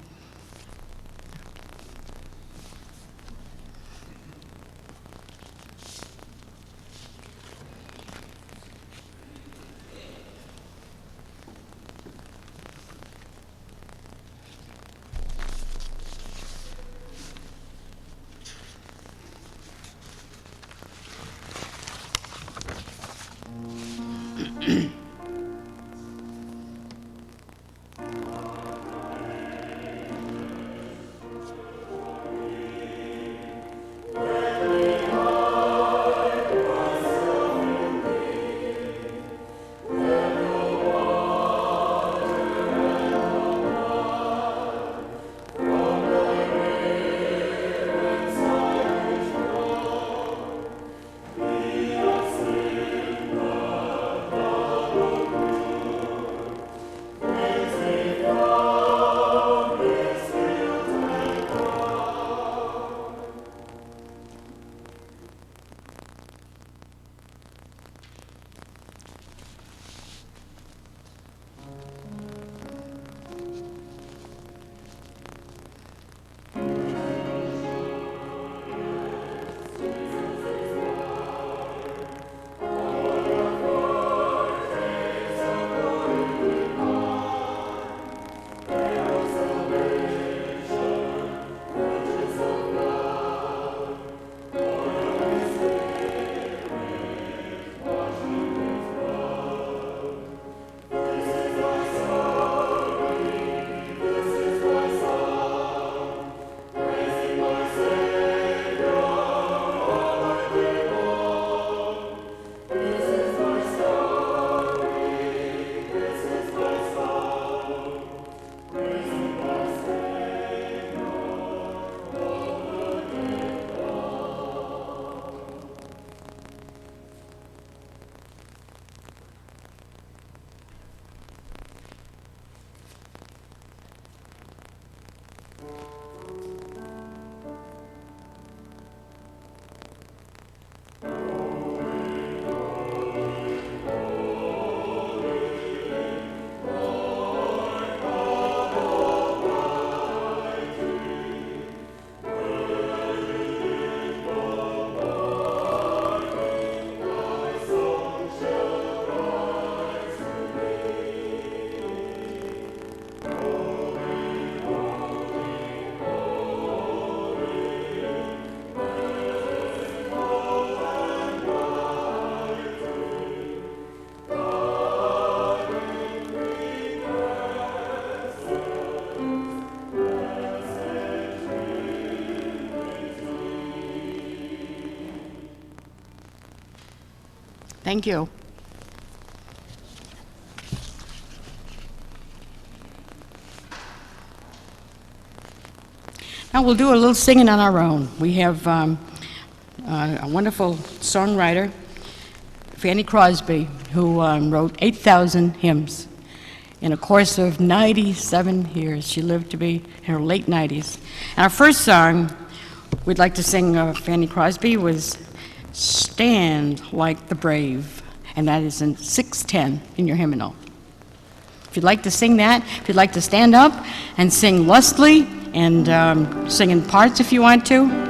Thank you. Now we'll do a little singing on our own. We have a wonderful songwriter, Fanny Crosby, who wrote 8,000 hymns in a course of 97 years. She lived to be in her late 90s. And our first song we'd like to sing of Fanny Crosby was Stand Like the Brave, and that is in 610 in your hymnal. If you'd like to sing that, if you'd like to stand up and sing lustily and sing in parts if you want to.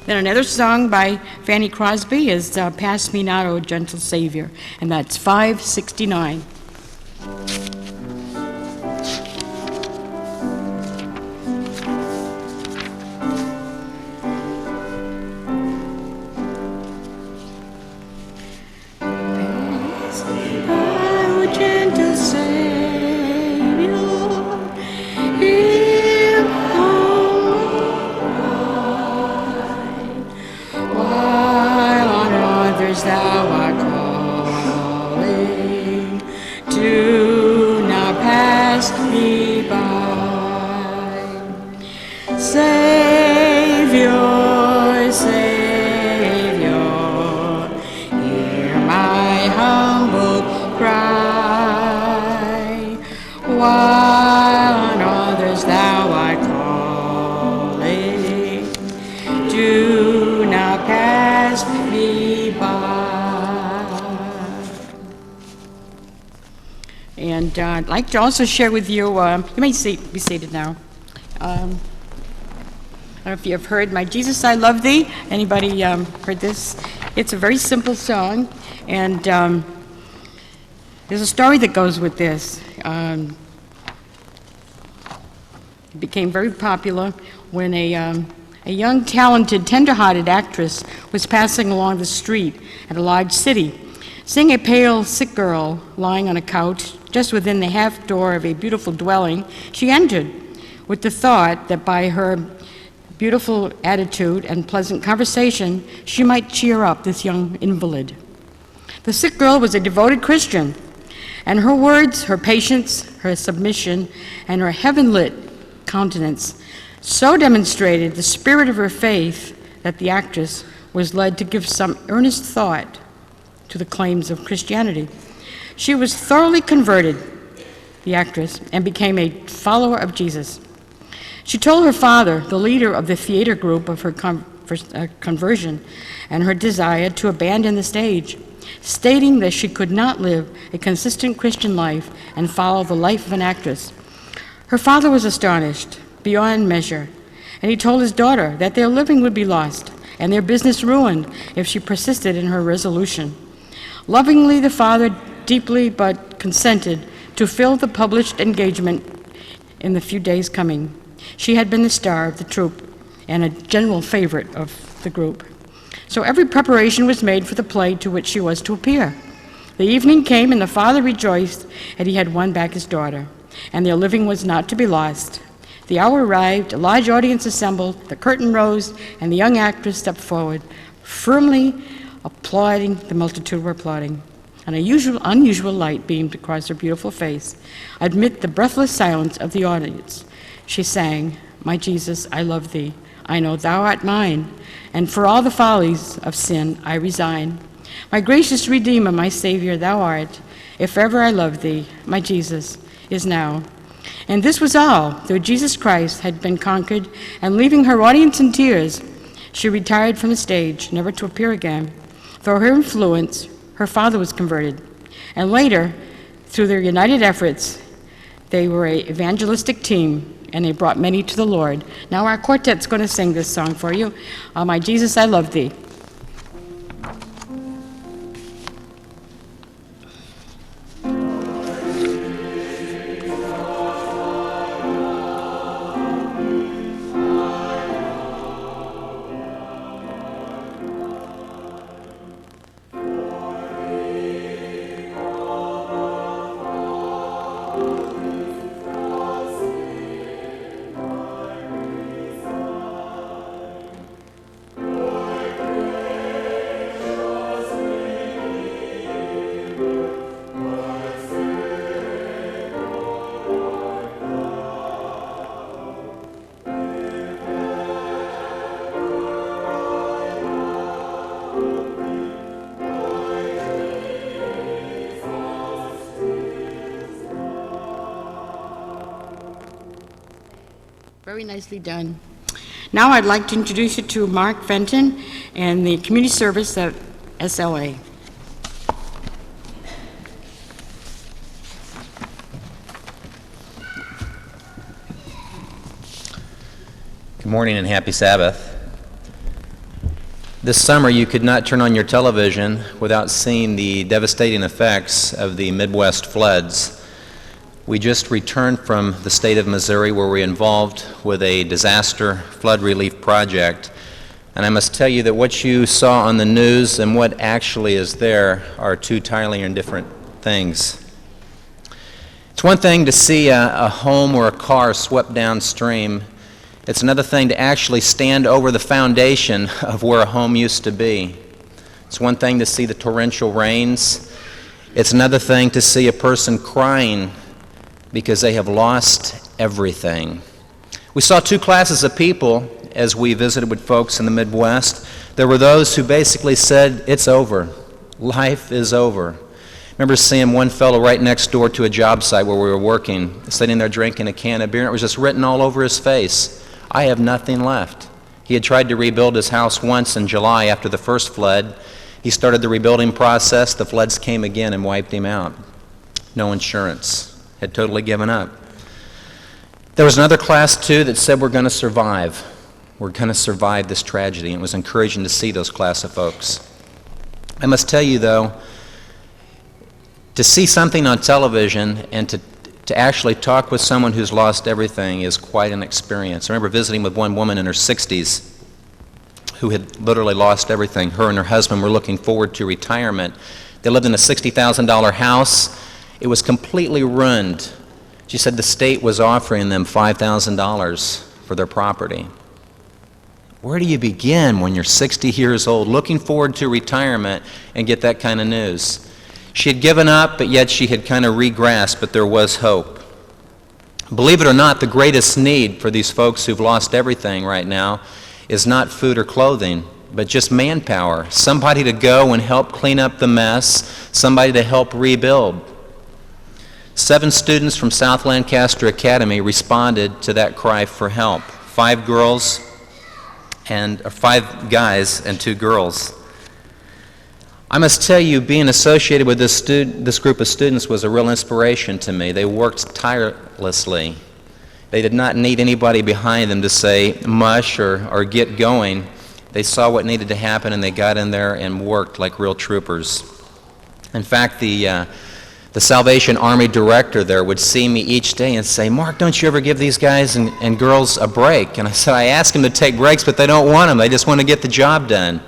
Then another song by Fanny Crosby is Pass Me Not, O Gentle Savior, and that's 569. O gentle Savior, hear while on others thou art calling, do not pass me by. Savior, Savior, hear my humble cry, while on others thou art calling, do not pass me by. And I'd like to also share with you, you may be seated now. I don't know if you've heard My Jesus, I Love Thee. Anybody heard this? It's a very simple song, and there's a story that goes with this. It became very popular when a young, talented, tender-hearted actress was passing along the street at a large city. Seeing a pale, sick girl lying on a couch just within the half door of a beautiful dwelling, she entered with the thought that by her beautiful attitude and pleasant conversation, she might cheer up this young invalid. The sick girl was a devoted Christian, and her words, her patience, her submission, and her heaven-lit countenance so demonstrated the spirit of her faith that the actress was led to give some earnest thought to the claims of Christianity. She was thoroughly converted, the actress, and became a follower of Jesus. She told her father, the leader of the theater group, of her conversion and her desire to abandon the stage, stating that she could not live a consistent Christian life and follow the life of an actress. Her father was astonished beyond measure, and he told his daughter that their living would be lost and their business ruined if she persisted in her resolution. Lovingly, the father deeply but consented to fill the published engagement in the few days coming. She had been the star of the troupe and a general favorite of the group. So every preparation was made for the play to which she was to appear. The evening came, and the father rejoiced that he had won back his daughter, and their living was not to be lost. The hour arrived, a large audience assembled, the curtain rose, and the young actress stepped forward, firmly applauding. The multitude were applauding. An unusual light beamed across her beautiful face. Amid the breathless silence of the audience, she sang, My Jesus, I love thee. I know thou art mine, and for all the follies of sin I resign. My gracious Redeemer, my Savior, thou art. If ever I love thee, my Jesus is now. And this was all, though Jesus Christ had been conquered, and leaving her audience in tears, she retired from the stage, never to appear again. Through her influence, her father was converted. And later, through their united efforts, they were an evangelistic team, and they brought many to the Lord. Now our quartet's going to sing this song for you, My Jesus, I Love Thee. Very nicely done. Now I'd like to introduce you to Mark Fenton and the community service at SLA. Good morning and happy Sabbath. This summer you could not turn on your television without seeing the devastating effects of the Midwest floods. We just returned from the state of Missouri where we're involved with a disaster flood relief project. And I must tell you that what you saw on the news and what actually is there are two entirely different things. It's one thing to see a home or a car swept downstream. It's another thing to actually stand over the foundation of where a home used to be. It's one thing to see the torrential rains. It's another thing to see a person crying because they have lost everything. We saw two classes of people as we visited with folks in the Midwest. There were those who basically said, it's over. Life is over. I remember seeing one fellow right next door to a job site where we were working, sitting there drinking a can of beer, and it was just written all over his face, I have nothing left. He had tried to rebuild his house once in July after the first flood. He started the rebuilding process. The floods came again and wiped him out. No insurance. Had totally given up. There was another class, too, that said we're going to survive. We're going to survive this tragedy. And it was encouraging to see those class of folks. I must tell you, though, to see something on television and to actually talk with someone who's lost everything is quite an experience. I remember visiting with one woman in her 60s who had literally lost everything. Her and her husband were looking forward to retirement. They lived in a $60,000 house. It was completely ruined. She said the state was offering them $5,000 for their property. Where do you begin when you're 60 years old, looking forward to retirement, and get that kind of news? She had given up, but yet she had kind of regressed, but there was hope. Believe it or not, the greatest need for these folks who've lost everything right now is not food or clothing, but just manpower. Somebody to go and help clean up the mess, somebody to help rebuild. 7 students from South Lancaster Academy responded to that cry for help. 5 guys and 2 girls. I must tell you, being associated with this group of students was a real inspiration to me. They worked tirelessly. They did not need anybody behind them to say mush or get going. They saw what needed to happen and they got in there and worked like real troopers. In fact, the Salvation Army director there would see me each day and say, Mark, don't you ever give these guys and girls a break? And I said, I ask them to take breaks, but they don't want them. They just want to get the job done.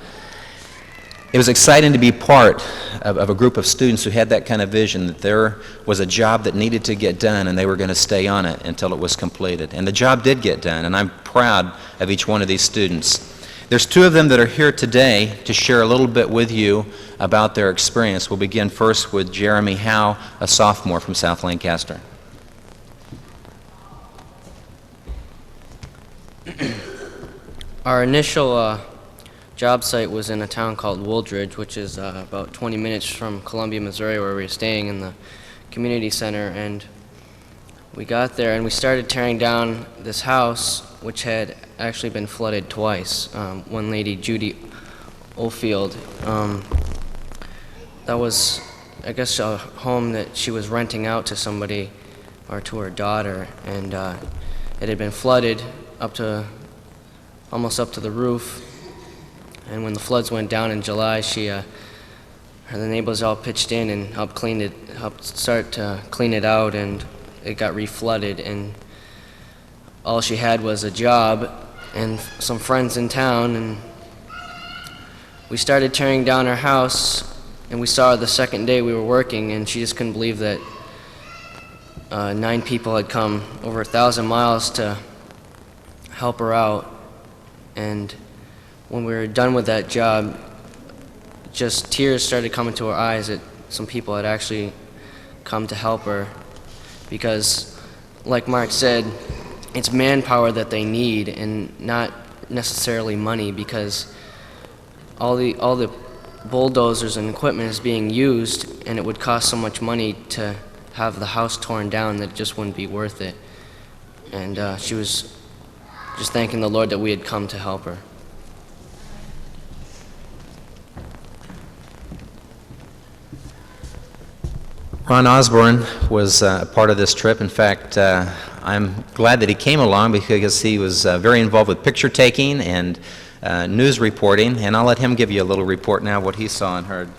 It was exciting to be part of a group of students who had that kind of vision, that there was a job that needed to get done and they were going to stay on it until it was completed. And the job did get done, and I'm proud of each one of these students. There's 2 of them that are here today to share a little bit with you about their experience. We'll begin first with Jeremy Howe, a sophomore from South Lancaster. Our initial job site was in a town called Wooldridge, which is about 20 minutes from Columbia, Missouri, where we were staying in the community center. And we got there and we started tearing down this house, which had actually been flooded twice. One lady, Judy Oldfield, that was, I guess, a home that she was renting out to somebody or to her daughter, and it had been flooded almost up to the roof. And when the floods went down in July, the neighbors all pitched in and helped start to clean it out, and it got re-flooded. And all she had was a job and some friends in town, and we started tearing down her house. And we saw her the second day we were working, and she just couldn't believe that 9 people had come over 1,000 miles to help her out. And when we were done with that job, just tears started coming to her eyes that some people had actually come to help her. Because, like Mark said, it's manpower that they need and not necessarily money, because all the bulldozers and equipment is being used, and it would cost so much money to have the house torn down that it just wouldn't be worth it. And she was just thanking the Lord that we had come to help her. Ron Osborne was a part of this trip. In fact, I'm glad that he came along because he was very involved with picture taking and news reporting, and I'll let him give you a little report now what he saw and heard.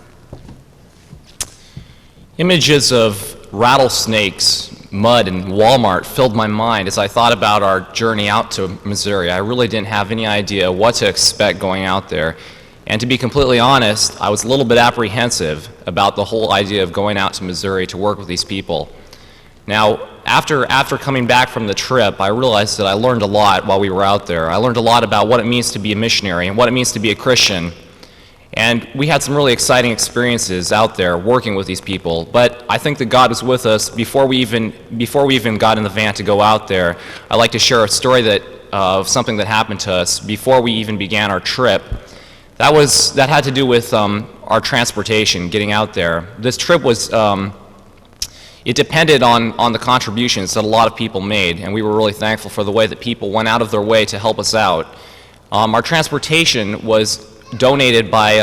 Images of rattlesnakes, mud, and Walmart filled my mind as I thought about our journey out to Missouri. I really didn't have any idea what to expect going out there. And to be completely honest, I was a little bit apprehensive about the whole idea of going out to Missouri to work with these people. Now, after coming back from the trip, I realized that I learned a lot while we were out there. I learned a lot about what it means to be a missionary and what it means to be a Christian. And we had some really exciting experiences out there working with these people. But I think that God was with us before we even got in the van to go out there. I'd like to share a story of something that happened to us before we even began our trip. That had to do with our transportation, getting out there. This trip was, it depended on the contributions that a lot of people made, and we were really thankful for the way that people went out of their way to help us out. Our transportation was donated by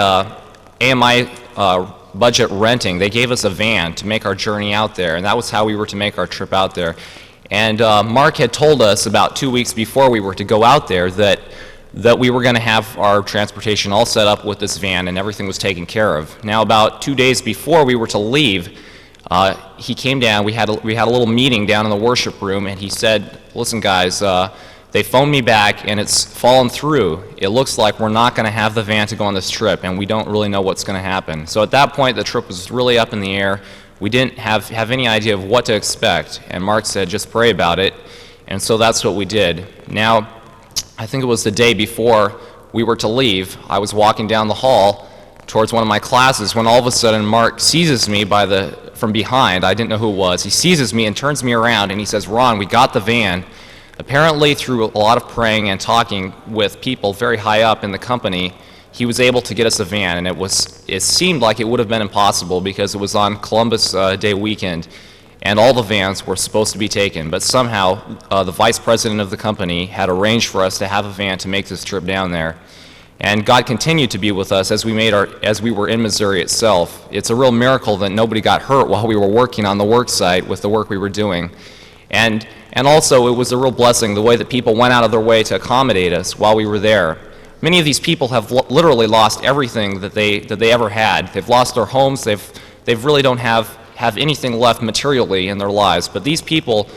AMI Budget Renting. They gave us a van to make our journey out there, and that was how we were to make our trip out there. And Mark had told us about 2 weeks before we were to go out there that we were going to have our transportation all set up with this van and everything was taken care of. Now, about 2 days before we were to leave, he came down. We had a little meeting down in the worship room, and he said, "Listen, guys, they phoned me back, and it's fallen through. It looks like we're not going to have the van to go on this trip, and we don't really know what's going to happen." So at that point, the trip was really up in the air. We didn't have any idea of what to expect, and Mark said, "Just pray about it," and so that's what we did. Now, I think it was the day before we were to leave. I was walking down the hall towards one of my classes when all of a sudden Mark seizes me from behind. I didn't know who it was. He seizes me and turns me around, and he says, "Ron, we got the van." Apparently, through a lot of praying and talking with people very high up in the company, he was able to get us a van, and it seemed like it would have been impossible because it was on Columbus Day weekend, and all the vans were supposed to be taken. But somehow, the vice president of the company had arranged for us to have a van to make this trip down there. And God continued to be with us as we were in Missouri itself. It's a real miracle that nobody got hurt while we were working on the work site with the work we were doing. And also, it was a real blessing the way that people went out of their way to accommodate us while we were there. Many of these people have literally lost everything that they ever had. They've lost their homes. They really don't have anything left materially in their lives. But these people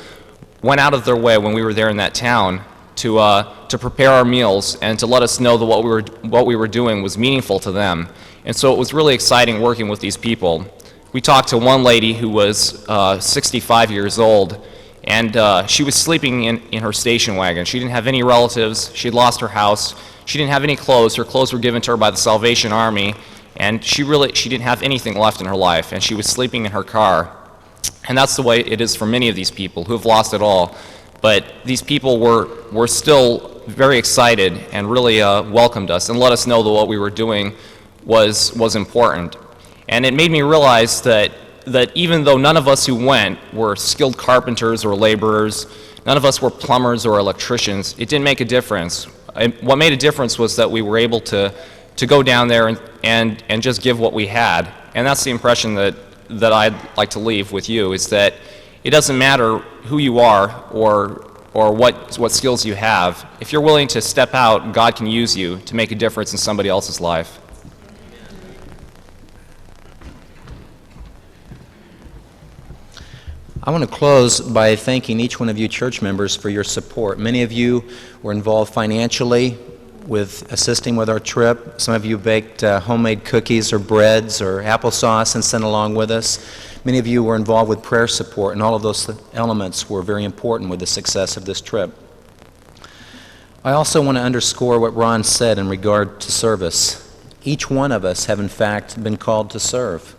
went out of their way when we were there in that town to prepare our meals and to let us know that what we were doing was meaningful to them. And so it was really exciting working with these people. We talked to one lady who was 65 years old, and she was sleeping in her station wagon. She didn't have any relatives. She'd lost her house. She didn't have any clothes. Her clothes were given to her by the Salvation Army, and she didn't have anything left in her life, and she was sleeping in her car. And that's the way it is for many of these people who have lost it all. But these people were still very excited and really welcomed us and let us know that what we were doing was important. And it made me realize that that even though none of us who went were skilled carpenters or laborers, none of us were plumbers or electricians, it didn't make a difference. What made a difference was that we were able to go down there and just give what we had. And that's the impression that I'd like to leave with you, is that it doesn't matter who you are or what skills you have. If you're willing to step out, God can use you to make a difference in somebody else's life. I want to close by thanking each one of you church members for your support. Many of you were involved financially with assisting with our trip. Some of you baked homemade cookies or breads or applesauce and sent along with us. Many of you were involved with prayer support, and all of those elements were very important with the success of this trip. I also want to underscore what Ron said in regard to service. Each one of us have in fact been called to serve.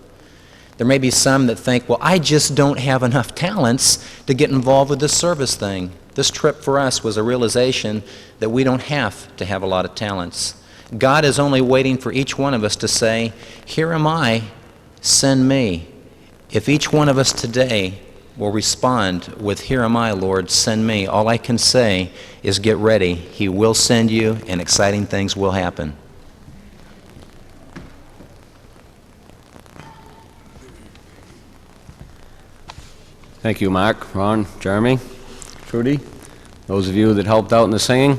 There may be some that think, well, I just don't have enough talents to get involved with this service thing. This trip for us was a realization that we don't have to have a lot of talents. God is only waiting for each one of us to say, here am I, send me. If each one of us today will respond with, here am I, Lord, send me, all I can say is get ready. He will send you, and exciting things will happen. Thank you, Mark, Ron, Jeremy, Trudy, those of you that helped out in the singing.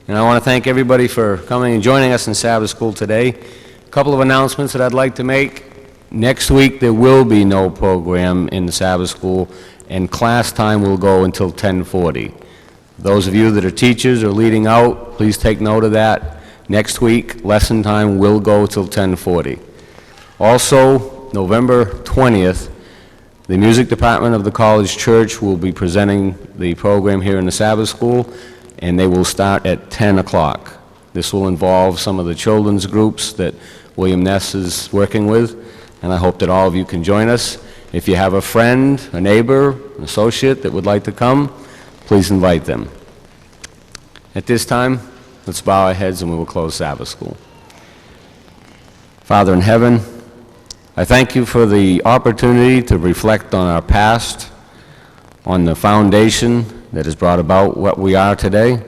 And I want to thank everybody for coming and joining us in Sabbath School today. A couple of announcements that I'd like to make. Next week there will be no program in the Sabbath School, and class time will go until 10:40. Those of you that are teachers or leading out, please take note of that. Next week, lesson time will go till 10:40. Also, November 20th, the music department of the college church will be presenting the program here in the Sabbath School, and they will start at 10 o'clock. This will involve some of the children's groups that William Ness is working with, and I hope that all of you can join us. If you have a friend, a neighbor, an associate that would like to come, please invite them. At this time, let's bow our heads and we will close Sabbath School. Father in heaven, I thank you for the opportunity to reflect on our past, on the foundation that has brought about what we are today.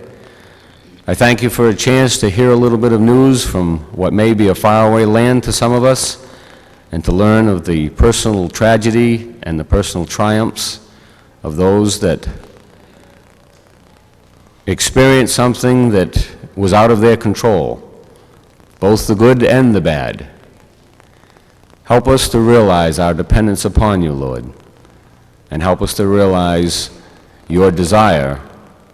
I thank you for a chance to hear a little bit of news from what may be a faraway land to some of us, and to learn of the personal tragedy and the personal triumphs of those that experienced something that was out of their control, both the good and the bad. Help us to realize our dependence upon you, Lord, and help us to realize your desire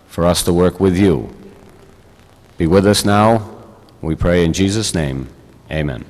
for us to work with you. Be with us now, we pray in Jesus' name. Amen.